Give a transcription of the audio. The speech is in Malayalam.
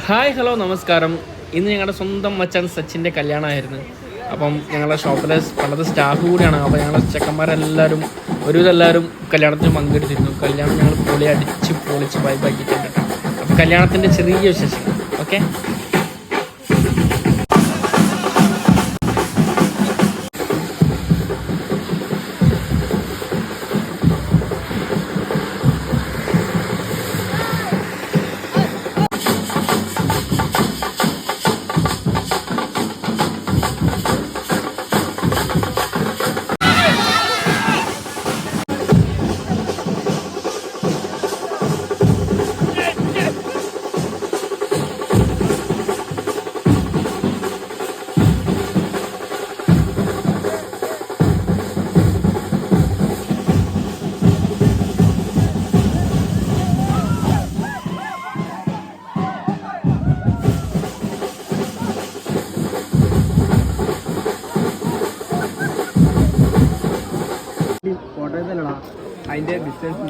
ഹായ് ഹലോ നമസ്കാരം. ഇന്ന് ഞങ്ങളുടെ സ്വന്തം മച്ചാൻ സച്ചിൻ്റെ കല്യാണമായിരുന്നു. അപ്പം ഞങ്ങളുടെ ഷോപ്പിലെ പണ്ടത്തെ സ്റ്റാഫ് കൂടിയാണ്. അപ്പോൾ ഞങ്ങളുടെ ചെക്കന്മാരെല്ലാവരും ഒരുവിധം എല്ലാവരും കല്യാണത്തിന് പങ്കെടുത്തിരുന്നു. കല്യാണം ഞങ്ങൾ അടിച്ച് പൊളിച്ച് വൈബാക്കിയിട്ടുണ്ട്. അപ്പോൾ കല്യാണത്തിൻ്റെ ചെറിയ വിശേഷം. ഓക്കെ, ഫോട്ടോ അതിൻ്റെ ഡിസ്റ്റൻസ്